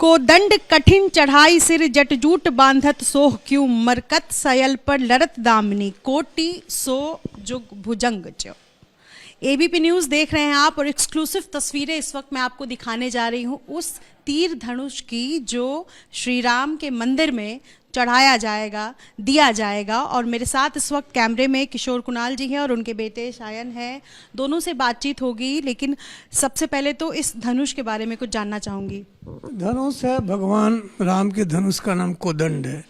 को दंड कठिन चढ़ाई सिर जटजूट बांधत सोह क्यों मरकत सयल पर लरत दामिनी कोटि सो जुग भुजंग च। एबीपी न्यूज़ देख रहे हैं आप और एक्सक्लूसिव तस्वीरें इस वक्त मैं आपको दिखाने जा रही हूं उस तीर धनुष की जो श्री राम के मंदिर में चढ़ाया जाएगा, दिया जाएगा। और मेरे साथ इस वक्त कैमरे में किशोर कुणाल जी हैं और उनके बेटे शायन हैं। दोनों से बातचीत होगी, लेकिन सबसे पहले तो इस धनुष के बारे में कुछ जानना चाहूँगी। धनुष है भगवान राम के धनुष का नाम कोदंड है।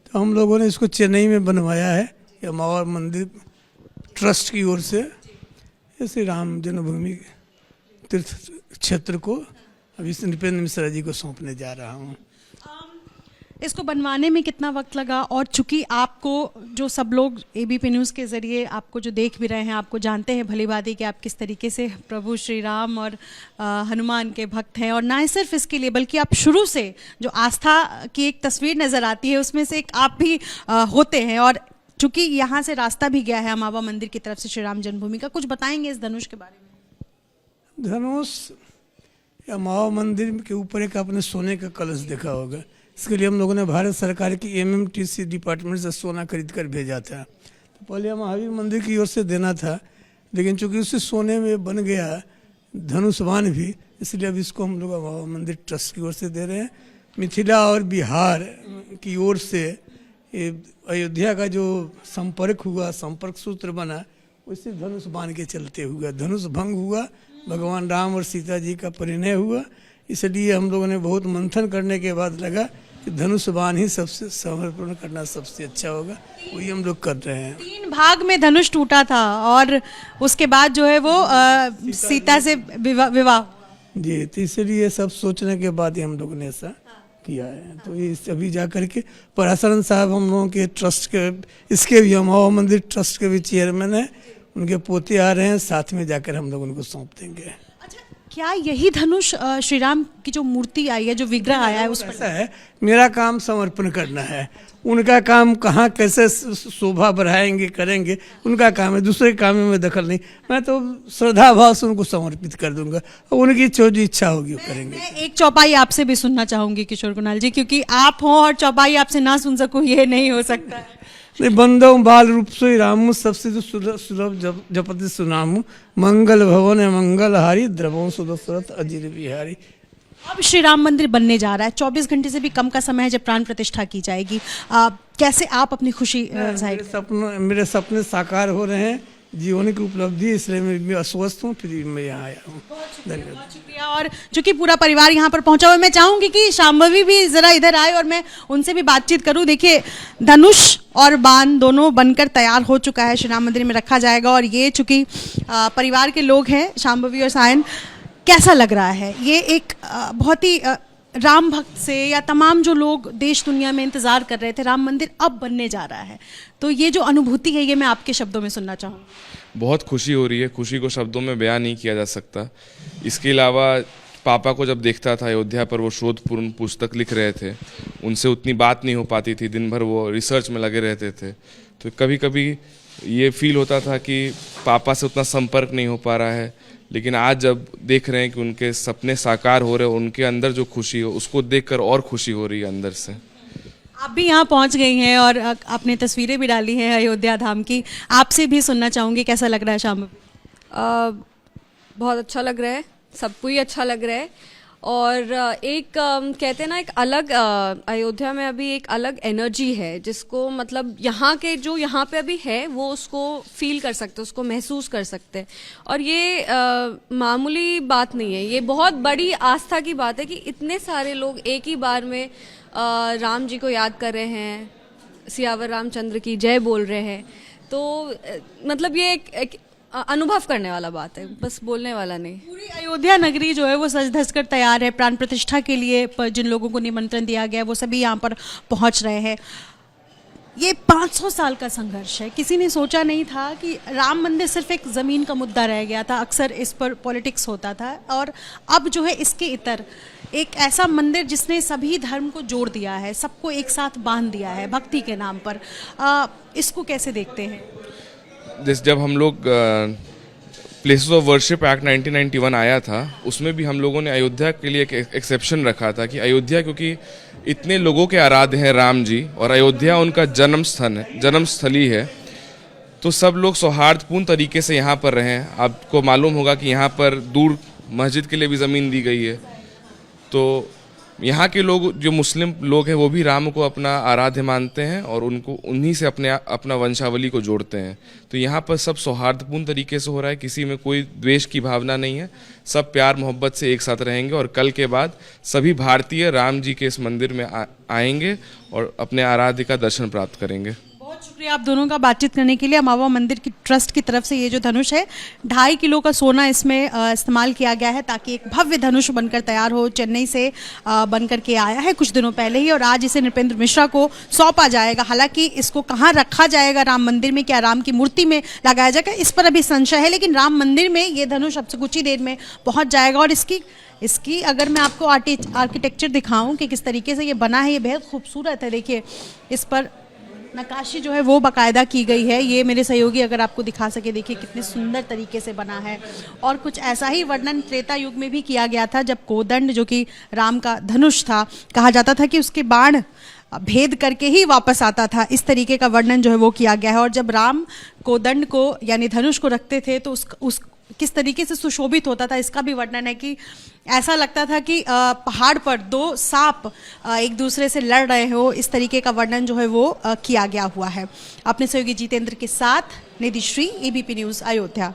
तो हम लोगों ने इसको चेन्नई में बनवाया है या मावर मंदिर ट्रस्ट की ओर से। श्री राम जन्मभूमि तीर्थ क्षेत्र को अभी नृपेंद्र मिश्रा जी को सौंपने जा रहा हूँ। इसको बनवाने में कितना वक्त लगा? और चूंकि आपको जो सब लोग एबीपी न्यूज़ के ज़रिए आपको जो देख भी रहे हैं, आपको जानते हैं भली भांति कि आप किस तरीके से प्रभु श्री राम और हनुमान के भक्त हैं। और ना ही सिर्फ इसके लिए बल्कि आप शुरू से जो आस्था की एक तस्वीर नज़र आती है उसमें से एक आप भी होते हैं। और चूंकि यहाँ से रास्ता भी गया है अमावा मंदिर की तरफ से श्री राम जन्मभूमि का, कुछ बताएंगे इस धनुष के बारे में? धनुष अमावा मंदिर के ऊपर एक आपने सोने का कलश देखा होगा। इसके लिए हम लोगों ने भारत सरकार की एमएमटीसी डिपार्टमेंट से सोना खरीद कर भेजा था। तो पहले महावीर मंदिर की ओर से देना था, लेकिन चूंकि उसी सोने में बन गया धनुषबाण भी, इसलिए अब इसको हम लोग अमावा मंदिर ट्रस्ट की ओर से दे रहे हैं। मिथिला और बिहार की ओर से अयोध्या का जो संपर्क हुआ, संपर्क सूत्र बना, उसी धनुषबाण के चलते हुआ। धनुष भंग हुआ, भगवान राम और सीता जी का परिणय हुआ। इसलिए हम लोगों ने बहुत मंथन करने के बाद लगा कि धनुषबाण ही सबसे समर्पण करना सबसे अच्छा होगा, वही हम लोग कर रहे हैं। 3 भाग में धनुष टूटा था और उसके बाद जो है वो सीता से विवाह जी। तो इसलिए सब सोचने के बाद ही हम लोगों ने ऐसा किया है। तो ये अभी जा करके पराशरन साहब हम लोगों के ट्रस्ट के, इसके भी अमावा मंदिर ट्रस्ट के भी चेयरमैन है, उनके पोते आ रहे हैं, साथ में जाकर हम लोग उनको सौंप देंगे। क्या यही धनुष श्री राम की जो मूर्ति आई है, जो विग्रह आया है, उस पर ऐसा है? मेरा काम समर्पण करना है, उनका काम कहाँ कैसे शोभा बढ़ाएंगे करेंगे, उनका काम है। दूसरे काम में मैं दखल नहीं, मैं तो श्रद्धा भाव से उनको समर्पित कर दूंगा और उनकी जो इच्छा होगी वो करेंगे। मैं एक चौपाई आपसे भी सुनना चाहूंगी किशोर कुणाल जी, क्योंकि आप हो और चौपाई आपसे ना सुन सकूं ये नहीं हो सकता है। बंदो बाल रूप से रामु सबसे सुलभ जपति सुनामु मंगल भवन मंगल हारी द्रवों सुदशरथ अजीर बिहारी। अब श्री राम मंदिर बनने जा रहा है, 24 घंटे से भी कम का समय है जब प्राण प्रतिष्ठा की जाएगी। कैसे आप अपनी खुशी जाहिर? मेरे सपने साकार हो रहे हैं, जीवन की उपलब्धि, इसलिए मैं अस्वस्थ हूँ, फिर मैं यहाँ आया हूँ। धन्यवाद, शुक्रिया। और चूंकि पूरा परिवार यहाँ पर पहुंचा हुआ, मैं चाहूंगी कि शांभवी भी जरा इधर आए और मैं उनसे भी बातचीत करूं। देखिए, धनुष और बाण दोनों बनकर तैयार हो चुका है, श्री राम मंदिर में रखा जाएगा। और ये चूंकि परिवार के लोग हैं, शांभवी और सायन, कैसा लग रहा है? ये एक बहुत ही राम भक्त से या तमाम जो लोग देश दुनिया में इंतजार कर रहे थे, राम मंदिर अब बनने जा रहा है, तो ये जो अनुभूति है ये मैं आपके शब्दों में सुनना चाहूँगी। बहुत खुशी हो रही है, खुशी को शब्दों में बयान नहीं किया जा सकता। इसके अलावा पापा को जब देखता था अयोध्या पर, वो शोधपूर्ण पुस्तक लिख रहे थे, उनसे उतनी बात नहीं हो पाती थी, दिन भर वो रिसर्च में लगे रहते थे। तो कभी कभी ये फील होता था कि पापा से उतना संपर्क नहीं हो पा रहा है। लेकिन आज जब देख रहे हैं कि उनके सपने साकार हो रहे हैं, उनके अंदर जो खुशी हो उसको देखकर और खुशी हो रही है अंदर से। आप भी यहाँ पहुँच गई हैं और आपने तस्वीरें भी डाली हैं अयोध्या धाम की, आपसे भी सुनना चाहूँगी कैसा लग रहा है शाम? बहुत अच्छा लग रहा है, सबको ही अच्छा लग रहा है। और एक कहते हैं ना, एक अलग अयोध्या में अभी एक अलग एनर्जी है, जिसको मतलब यहाँ के जो यहाँ पे अभी है वो उसको फील कर सकते, उसको महसूस कर सकते हैं। और ये मामूली बात नहीं है, ये बहुत बड़ी आस्था की बात है कि इतने सारे लोग एक ही बार में राम जी को याद कर रहे हैं, सियावर रामचंद्र की जय बोल रहे हैं। तो मतलब ये एक अनुभव करने वाला बात है, बस बोलने वाला नहीं। पूरी अयोध्या नगरी जो है वो सज धज कर तैयार है प्राण प्रतिष्ठा के लिए। जिन लोगों को निमंत्रण दिया गया वो सभी यहाँ पर पहुँच रहे हैं। ये 500 साल का संघर्ष है, किसी ने सोचा नहीं था कि राम मंदिर सिर्फ एक ज़मीन का मुद्दा रह गया था, अक्सर इस पर पॉलिटिक्स होता था। और अब जो है इसके इतर एक ऐसा मंदिर जिसने सभी धर्म को जोड़ दिया है, सबको एक साथ बांध दिया है भक्ति के नाम पर। इसको कैसे देखते हैं? जब हम लोग प्लेसेस ऑफ वर्शिप एक्ट 1991 आया था, उसमें भी हम लोगों ने अयोध्या के लिए एक एक्सेप्शन रखा था कि अयोध्या क्योंकि इतने लोगों के आराध्य हैं राम जी और अयोध्या उनका जन्मस्थली है, तो सब लोग सौहार्दपूर्ण तरीके से यहाँ पर रहें। आपको मालूम होगा कि यहाँ पर दूर मस्जिद के लिए भी ज़मीन दी गई है, तो यहाँ के लोग जो मुस्लिम लोग हैं वो भी राम को अपना आराध्य मानते हैं और उनको उन्हीं से अपना वंशावली को जोड़ते हैं। तो यहाँ पर सब सौहार्दपूर्ण तरीके से हो रहा है, किसी में कोई द्वेष की भावना नहीं है, सब प्यार मोहब्बत से एक साथ रहेंगे और कल के बाद सभी भारतीय राम जी के इस मंदिर में आएंगे और अपने आराध्य का दर्शन प्राप्त करेंगे। बहुत शुक्रिया आप दोनों का बातचीत करने के लिए। अमावा मंदिर की ट्रस्ट की तरफ से ये जो धनुष है 2.5 किलो का सोना इसमें इस्तेमाल किया गया है ताकि एक भव्य धनुष बनकर तैयार हो। चेन्नई से बनकर के आया है कुछ दिनों पहले ही और आज इसे नृपेंद्र मिश्रा को सौंपा जाएगा। हालांकि इसको कहाँ रखा जाएगा राम मंदिर में, क्या राम की मूर्ति में लगाया जाएगा, इस पर अभी संशय है, लेकिन राम मंदिर में ये धनुष अब से कुछ ही देर में पहुँच जाएगा। और इसकी अगर मैं आपको आर्किटेक्चर दिखाऊं कि किस तरीके से ये बना है, ये बेहद खूबसूरत है। देखिए इस पर नक्काशी जो है वो बाकायदा की गई है। ये मेरे सहयोगी अगर आपको दिखा सके, देखिए कितने सुंदर तरीके से बना है। और कुछ ऐसा ही वर्णन त्रेता युग में भी किया गया था, जब कोदंड जो कि राम का धनुष था, कहा जाता था कि उसके बाण भेद करके ही वापस आता था। इस तरीके का वर्णन जो है वो किया गया है। और जब राम कोदंड को यानी धनुष को रखते थे तो उस किस तरीके से सुशोभित होता था, इसका भी वर्णन है कि ऐसा लगता था कि पहाड़ पर 2 सांप एक दूसरे से लड़ रहे हो। इस तरीके का वर्णन जो है वो किया गया हुआ है। अपने सहयोगी जितेंद्र के साथ निधि श्री, ABP न्यूज़ अयोध्या।